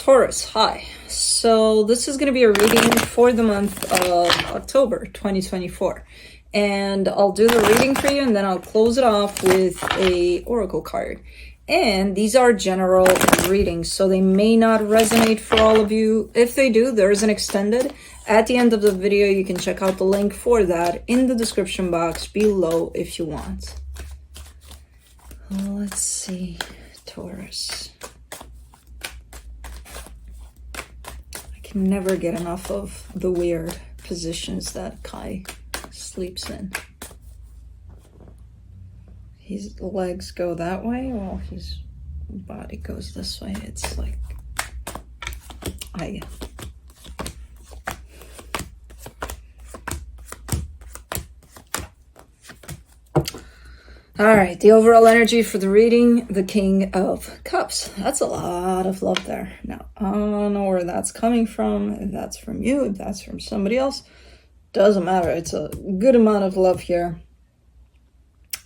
Taurus, hi. So this is going to be a reading for the month of October 2024. And I'll do the reading for you and then I'll close it off with a oracle card. And these are general readings, so they may not resonate for all of you. If they do, there's an extended. At the end of the video, you can check out the link for that in the description box below if you want. Let's see, Taurus. Never get enough of the weird positions that Kai sleeps in. His legs go that way while his body goes this way. It's like all right, the overall energy for the reading, the King of Cups. That's a lot of love there. Now, I don't know where that's coming from. If that's from you, if that's from somebody else, doesn't matter. It's a good amount of love here.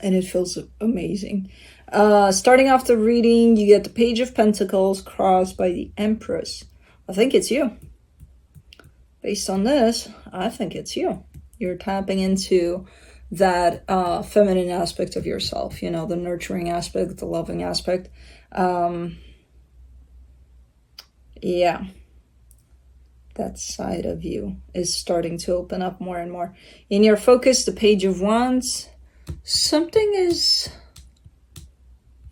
And it feels amazing. Starting off the reading, you get the Page of Pentacles crossed by the Empress. I think it's you. Based on this, I think it's you. You're tapping into that feminine aspect of yourself, you know, the nurturing aspect, the loving aspect. Yeah, that side of you is starting to open up more and more. In your focus, the Page of Wands, something is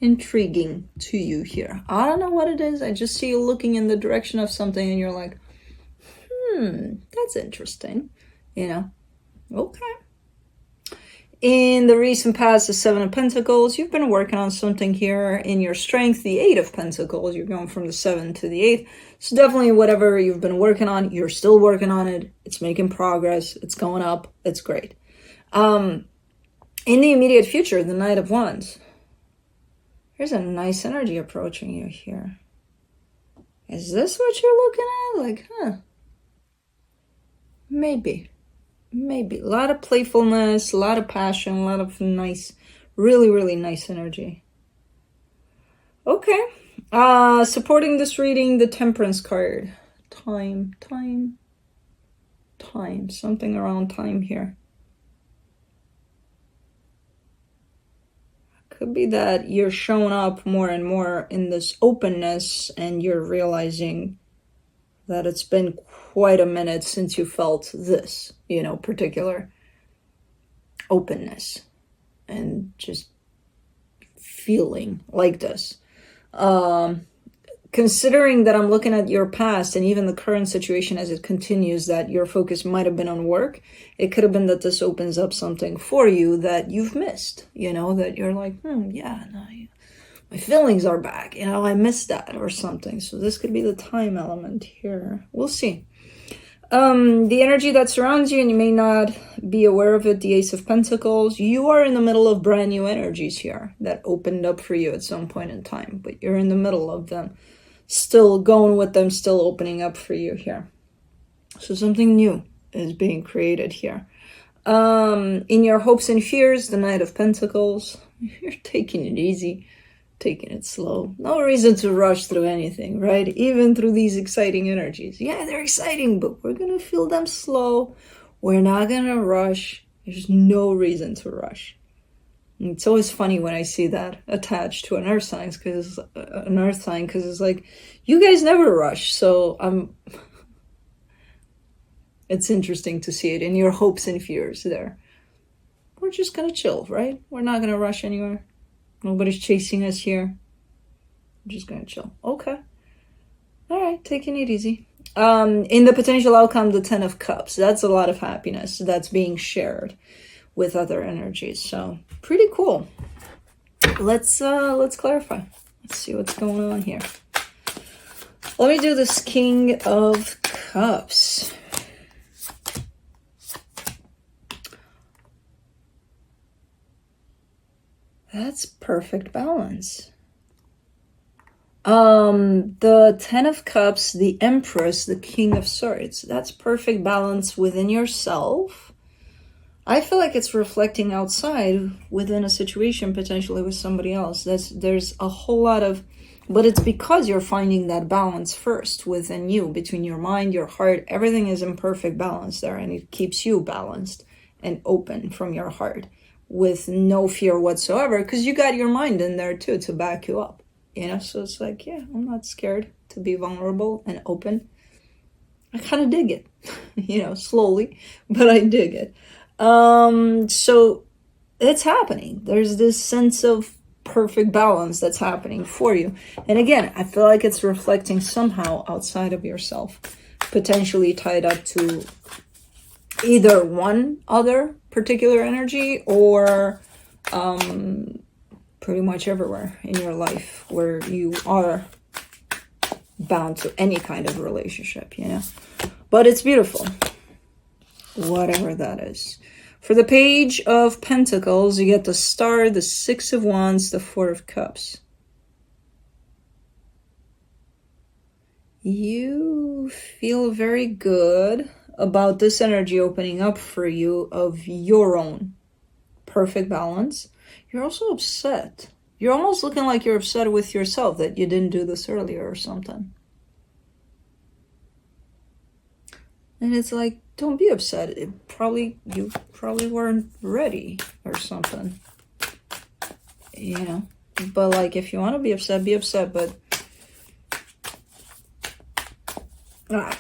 intriguing to you here. I don't know what it is. I just see you looking in the direction of something and you're like, that's interesting, you know. Okay. In the recent past, the Seven of Pentacles, you've been working on something here. In your strength, the Eight of Pentacles, you're going from the 7 to the 8. So definitely whatever you've been working on, you're still working on it. It's making progress. It's going up. It's great. In the immediate future, the Knight of Wands. There's a nice energy approaching you here. Is this what you're looking at? Like, maybe. Maybe. A lot of playfulness, a lot of passion, a lot of nice, really, really nice energy. Okay. Supporting this reading, the Temperance card. Time. Something around time here. Could be that you're showing up more and more in this openness and you're realizing that it's been quite a minute since you felt this, you know, particular openness and just feeling like this. Considering that I'm looking at your past and even the current situation as it continues, that your focus might have been on work, it could have been that this opens up something for you that you've missed, you know, that you're like, yeah, no, my feelings are back, you know, I missed that or something. So this could be the time element here. We'll see. The energy that surrounds you, and you may not be aware of it, the Ace of Pentacles. You are in the middle of brand new energies here that opened up for you at some point in time, but you're in the middle of them, still going with them, still opening up for you here. So something new is being created here. In your hopes and fears, the Knight of Pentacles. You're taking it easy. Taking it slow. No reason to rush through anything, right? Even through these exciting energies. Yeah, they're exciting, but we're going to feel them slow. We're not going to rush. There's no reason to rush. And it's always funny when I see that attached to an earth sign because it's like, you guys never rush. So it's interesting to see it in your hopes and fears there. We're just going to chill, right? We're not going to rush anywhere. Nobody's chasing us here. I'm just gonna chill. Okay. All right, taking it easy. In the potential outcome, the 10 of Cups. That's a lot of happiness that's being shared with other energies. So pretty cool. Let's clarify. Let's see what's going on here. Let me do this King of Cups. That's perfect balance. The 10 of Cups, the Empress, the King of Swords. That's perfect balance within yourself. I feel like it's reflecting outside within a situation, potentially with somebody else. There's a whole lot of But it's because you're finding that balance first within you, between your mind, your heart. Everything is in perfect balance there, and it keeps you balanced and open from your heart with no fear whatsoever, because you got your mind in there too to back you up, you know? So it's like, yeah, I'm not scared to be vulnerable and open. I kind of dig it, you know, slowly, but I dig it. So it's happening. There's this sense of perfect balance that's happening for you. And again, I feel like it's reflecting somehow outside of yourself, potentially tied up to either one other particular energy or pretty much everywhere in your life where you are bound to any kind of relationship, you know. But it's beautiful, whatever that is. For the Page of Pentacles, you get the Star, the Six of Wands, the Four of Cups. You feel very good about this energy opening up for you of your own perfect balance. You're also upset. You're almost looking like you're upset with yourself that you didn't do this earlier or something. And it's like, don't be upset. You probably weren't ready or something. You know? But like, if you want to be upset, but I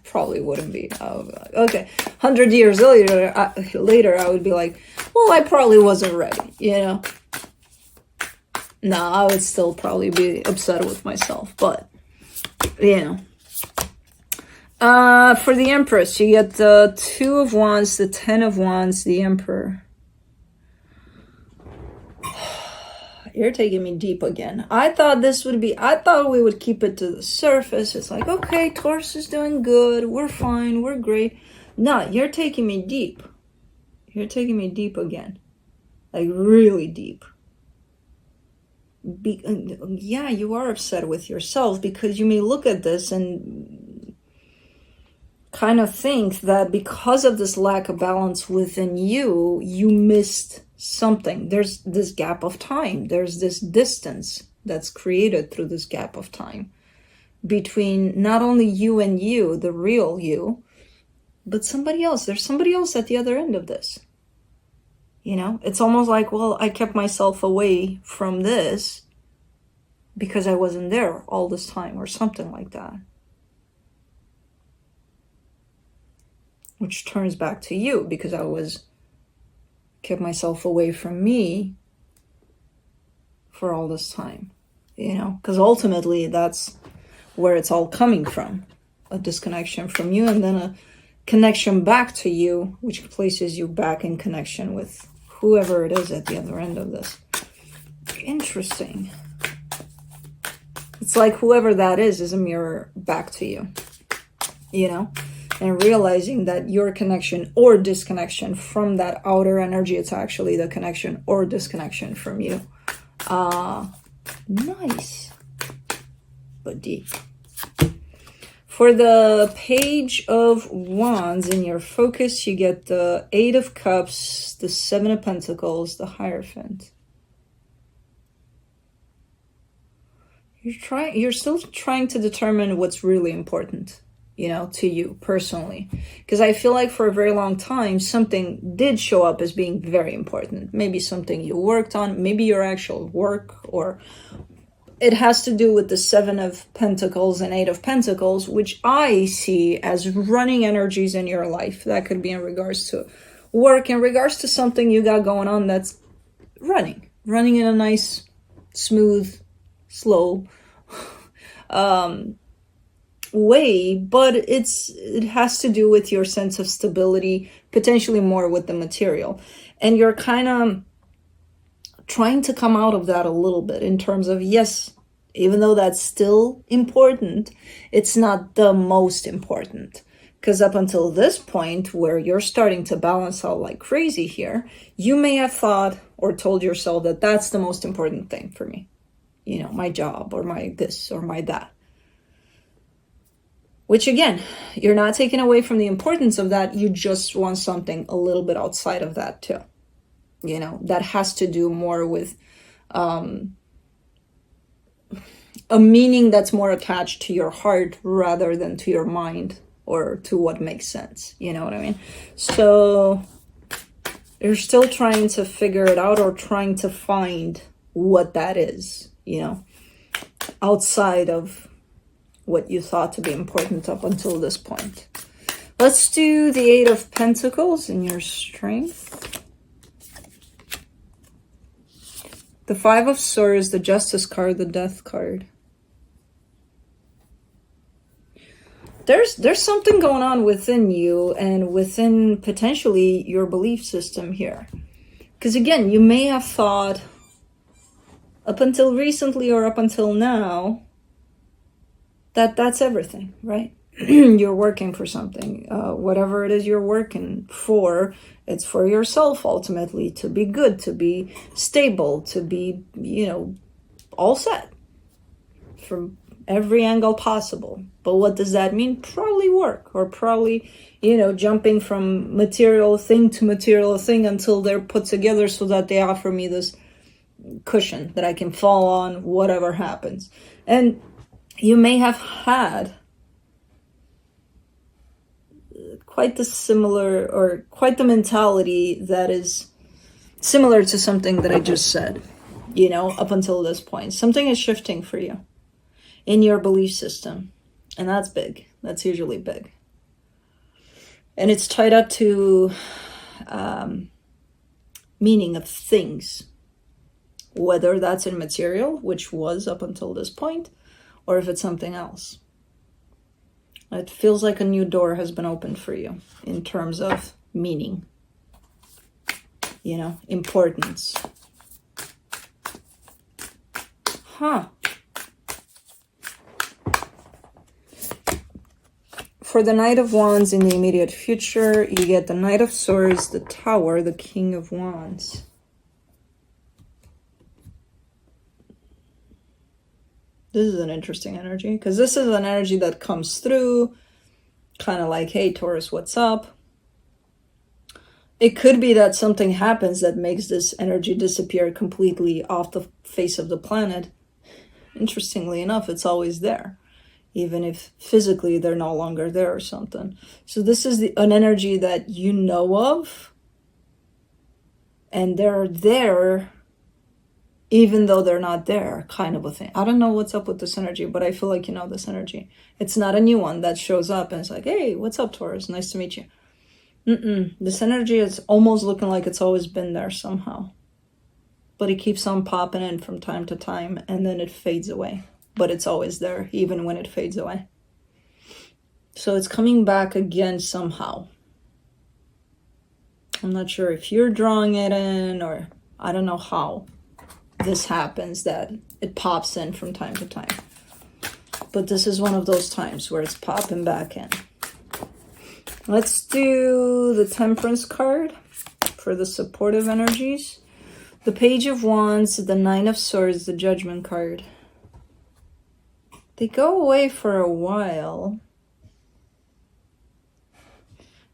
probably wouldn't be. Okay, 100 years later, I would be like, well, I probably wasn't ready, you know? No, I would still probably be upset with myself, but, you know. For the Empress, you get the Two of Wands, the Ten of Wands, the Emperor. You're taking me deep again. I thought we would keep it to the surface. It's like, okay, Taurus is doing good. We're fine. We're great. No, you're taking me deep. You're taking me deep again. Like, really deep. Yeah, you are upset with yourself because you may look at this and kind of think that because of this lack of balance within you, you missed something. There's this gap of time. There's this distance that's created through this gap of time between not only you and you, the real you, but somebody else. There's somebody else at the other end of this. You know, it's almost like, well, I kept myself away from this because I wasn't there all this time or something like that. Which turns back to you because I kept myself away from me for all this time, you know, because ultimately that's where it's all coming from, a disconnection from you and then a connection back to you, which places you back in connection with whoever it is at the other end of this. Interesting. It's like whoever that is a mirror back to you, you know? And realizing that your connection or disconnection from that outer energy, it's actually the connection or disconnection from you. Nice. But deep. For the Page of Wands in your focus, you get the Eight of Cups, the Seven of Pentacles, the Hierophant. You're still trying to determine what's really important, you know, to you personally. Because I feel like for a very long time, something did show up as being very important. Maybe something you worked on, maybe your actual work, or it has to do with the Seven of Pentacles and Eight of Pentacles, which I see as running energies in your life. That could be in regards to work, in regards to something you got going on that's running in a nice, smooth, slow way, but it has to do with your sense of stability, potentially more with the material. And you're kind of trying to come out of that a little bit in terms of, yes, even though that's still important, it's not the most important. Because up until this point where you're starting to balance out like crazy here, you may have thought or told yourself that that's the most important thing for me. You know, my job or my this or my that. Which again, you're not taking away from the importance of that. You just want something a little bit outside of that too. You know, that has to do more with a meaning that's more attached to your heart rather than to your mind or to what makes sense. You know what I mean? So you're still trying to figure it out or trying to find what that is, you know, outside of what you thought to be important up until this point. Let's do the Eight of Pentacles in your strength. The Five of Swords, the Justice card, the Death card. There's something going on within you and within potentially your belief system here. Because again, you may have thought up until recently or up until now that that's everything, right? You're working for something. Whatever it is you're working for, it's for yourself ultimately, to be good, to be stable, to be, you know, all set from every angle possible. But what does that mean? Probably work, or probably, you know, jumping from material thing to material thing until they're put together so that they offer me this cushion that I can fall on, whatever happens. And you may have had quite the similar, or quite the mentality that is similar to something that I just said, you know, up until this point. Something is shifting for you in your belief system. And that's big. That's usually big. And it's tied up to meaning of things. Whether that's in material, which was up until this point, or if it's something else. It feels like a new door has been opened for you in terms of meaning, you know, importance. Huh. For the Knight of Wands in the immediate future, you get the Knight of Swords, the Tower, the King of Wands. This is an interesting energy, because this is an energy that comes through kind of like, hey, Taurus, what's up? It could be that something happens that makes this energy disappear completely off the face of the planet. Interestingly enough, it's always there, even if physically they're no longer there or something. So this is an energy that you know of, and they're there even though they're not there, kind of a thing. I don't know what's up with this energy, but I feel like you know this energy. It's not a new one that shows up and it's like, hey, what's up, Taurus? Nice to meet you. This energy is almost looking like it's always been there somehow. But it keeps on popping in from time to time, and then it fades away. But it's always there, even when it fades away. So it's coming back again somehow. I'm not sure if you're drawing it in, or I don't know how this happens, that it pops in from time to time. But this is one of those times where it's popping back in. Let's do the Temperance card for the supportive energies. The Page of Wands, the Nine of Swords, the Judgment card. They go away for a while.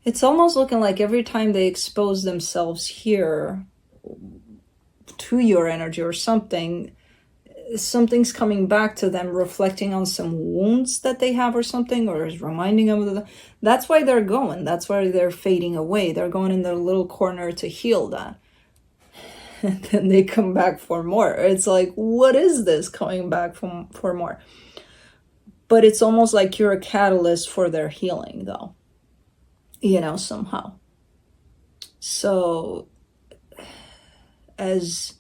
It's almost looking like every time they expose themselves here to your energy or something, something's coming back to them, reflecting on some wounds that they have or something, or is reminding them of the, that's why they're going. That's why they're fading away. They're going in their little corner to heal that. And then they come back for more. It's like, what is this coming back for more? But it's almost like you're a catalyst for their healing, though, you know, somehow. So as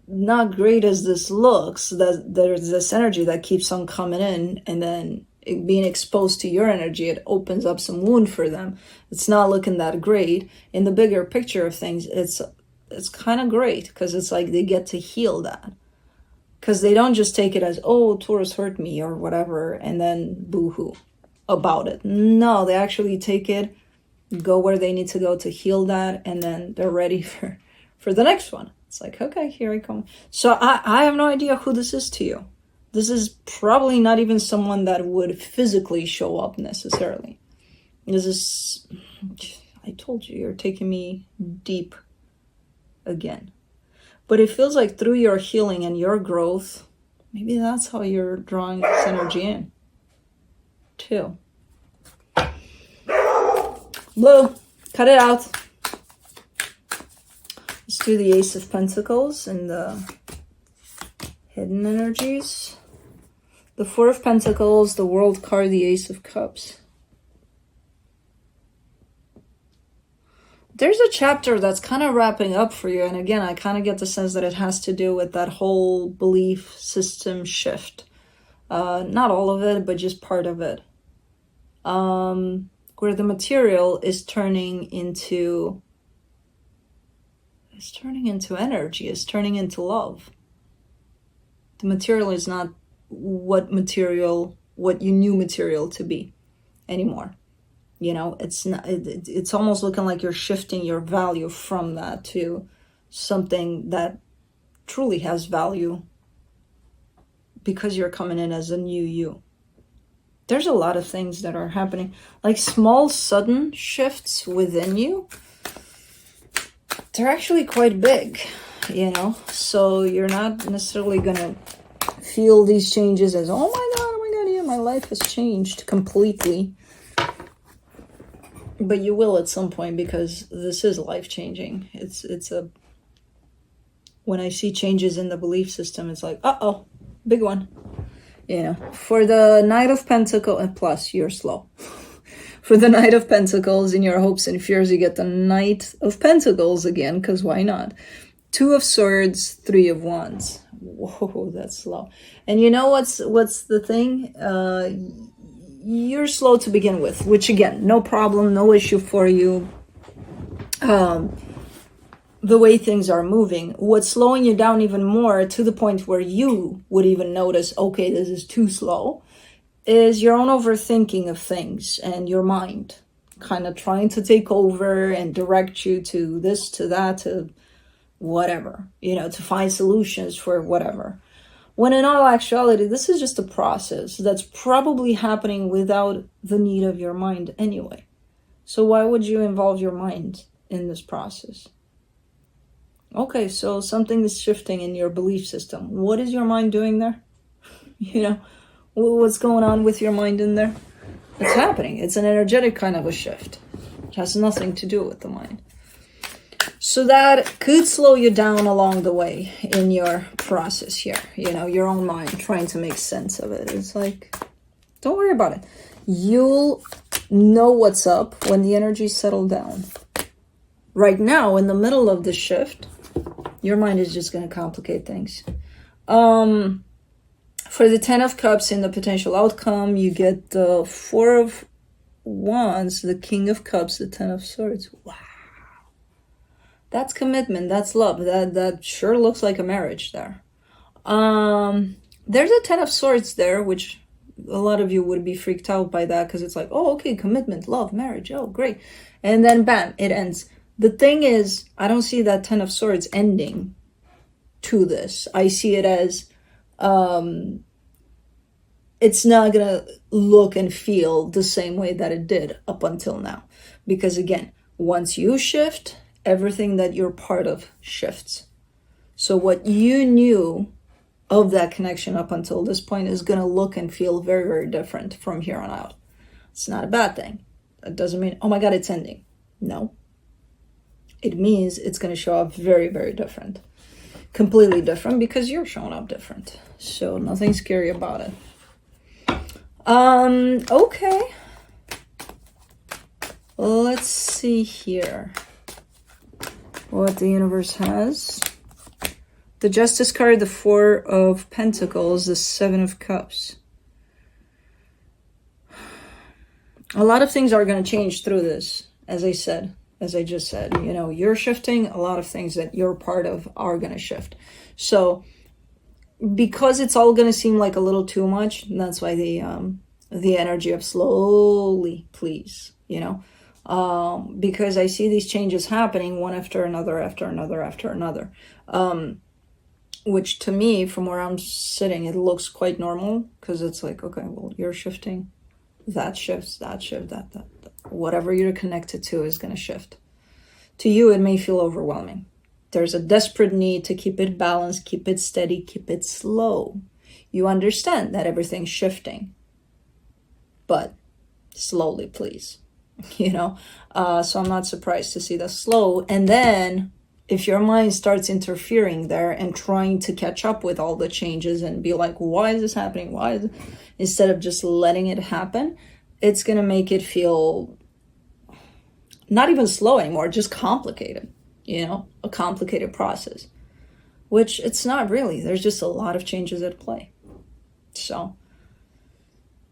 not great as this looks, that there's this energy that keeps on coming in, and then it being exposed to your energy, it opens up some wound for them. It's not looking that great. In the bigger picture of things, it's kind of great, because it's like they get to heal that. Because they don't just take it as, oh, Taurus hurt me or whatever, and then boo-hoo about it. No, they actually take it, go where they need to go to heal that, and then they're ready for the next one. It's like, okay, here I come. So I have no idea who this is to you. This is probably not even someone that would physically show up necessarily. This is, I told you, you're taking me deep again. But it feels like through your healing and your growth, Maybe that's how you're drawing this energy in, too. Blue, cut it out. Let's do the Ace of Pentacles and the hidden energies. The Four of Pentacles, the World card, the Ace of Cups. There's a chapter that's kind of wrapping up for you. And again, I kind of get the sense that it has to do with that whole belief system shift. Not all of it, but just part of it. Where the material is turning into energy, is turning into love. The material is not what you knew material to be anymore. You know, it's not, it's almost looking like you're shifting your value from that to something that truly has value because you're coming in as a new you. There's a lot of things that are happening, like small, sudden shifts within you. They're actually quite big, you know, so you're not necessarily going to feel these changes as, oh my God, yeah, my life has changed completely. But you will at some point, because this is life-changing. When I see changes in the belief system, it's like, uh-oh, big one. You know, for the Knight of Pentacles, and plus, you're slow. For the Knight of Pentacles, in your hopes and fears, you get the Knight of Pentacles again, because why not? Two of Swords, Three of Wands. Whoa, that's slow. And you know what's the thing? You're slow to begin with, which again, no problem, no issue for you. The way things are moving. What's slowing you down even more, to the point where you would even notice, okay, this is too slow, is your own overthinking of things and your mind kind of trying to take over and direct you to this, to that, to whatever, you know, to find solutions for whatever. When in all actuality, this is just a process that's probably happening without the need of your mind anyway. So why would you involve your mind in this process? Okay, so something is shifting in your belief system. What is your mind doing there? You know, what's going on with your mind in there? It's happening. It's an energetic kind of a shift. It has nothing to do with the mind. So that could slow you down along the way in your process here. You know, your own mind trying to make sense of it. It's like, don't worry about it. You'll know what's up when the energies settle down. Right now, in the middle of the shift, your mind is just going to complicate things. For the Ten of Cups in the potential outcome, you get the Four of Wands, the King of Cups, the Ten of Swords. Wow. That's commitment. That's love. That sure looks like a marriage there. There's a Ten of Swords there, which a lot of you would be freaked out by that, because it's like, oh, okay, commitment, love, marriage. Oh, great. And then bam, it ends. The thing is, I don't see that Ten of Swords ending to this. I see it as it's not going to look and feel the same way that it did up until now. Because again, once you shift, everything that you're part of shifts. So what you knew of that connection up until this point is going to look and feel very, very different from here on out. It's not a bad thing. That doesn't mean, oh my God, it's ending. No. It means it's going to show up very, very different. Completely different, because you're showing up different. So nothing scary about it. Okay. Let's see here what the universe has. The Justice card, the Four of Pentacles, the Seven of Cups. A lot of things are going to change through this, as I just said. You know, you're shifting. A lot of things that you're part of are going to shift. So because it's all going to seem like a little too much, that's why the energy of slowly, please, you know, because I see these changes happening one after another, after another, after another, which to me, from where I'm sitting, it looks quite normal, because it's like, okay, well, you're shifting, that shifts, that shift, that. Whatever you're connected to is going to shift. To you, it may feel overwhelming. There's a desperate need to keep it balanced, keep it steady, keep it slow. You understand that everything's shifting, but slowly, please. So I'm not surprised to see the slow. And then if your mind starts interfering there and trying to catch up with all the changes and be like, why is this happening? Instead of just letting it happen, it's going to make it feel not even slow anymore, just complicated, a complicated process, which it's not really. There's just a lot of changes at play. So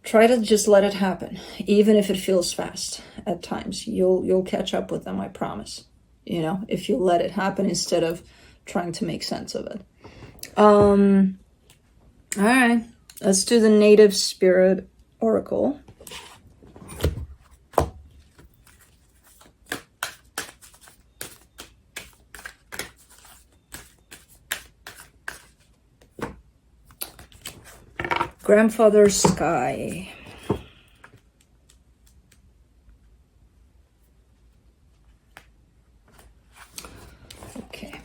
try to just let it happen, even if it feels fast at times. You'll catch up with them, I promise. If you let it happen instead of trying to make sense of it. All right, let's do the native spirit oracle. Grandfather Sky. Okay.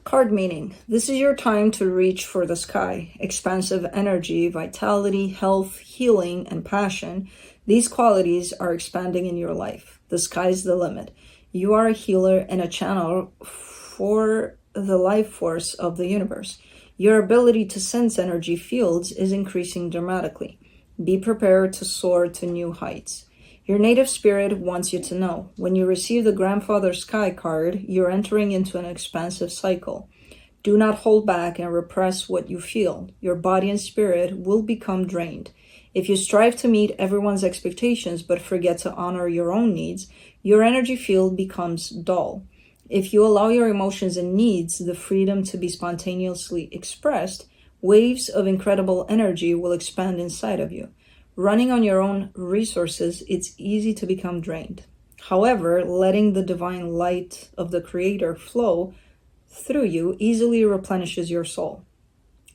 Card meaning. This is your time to reach for the sky. Expansive energy, vitality, health, healing, and passion. These qualities are expanding in your life. The sky's the limit. You are a healer and a channel for the life force of the universe. Your ability to sense energy fields is increasing dramatically. Be prepared to soar to new heights. Your native spirit wants you to know, when you receive the Grandfather Sky card, you're entering into an expansive cycle. Do not hold back and repress what you feel. Your body and spirit will become drained. If you strive to meet everyone's expectations but forget to honor your own needs, your energy field becomes dull. If you allow your emotions and needs the freedom to be spontaneously expressed, waves of incredible energy will expand inside of you. Running on your own resources, it's easy to become drained. However, letting the divine light of the Creator flow through you easily replenishes your soul.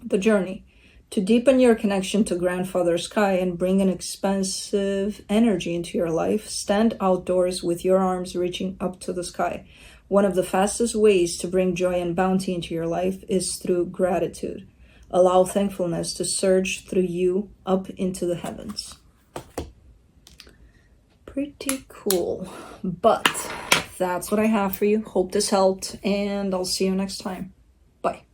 The journey. To deepen your connection to Grandfather Sky and bring an expansive energy into your life, stand outdoors with your arms reaching up to the sky. One of the fastest ways to bring joy and bounty into your life is through gratitude. Allow thankfulness to surge through you up into the heavens. Pretty cool. But that's what I have for you. Hope this helped, and I'll see you next time. Bye.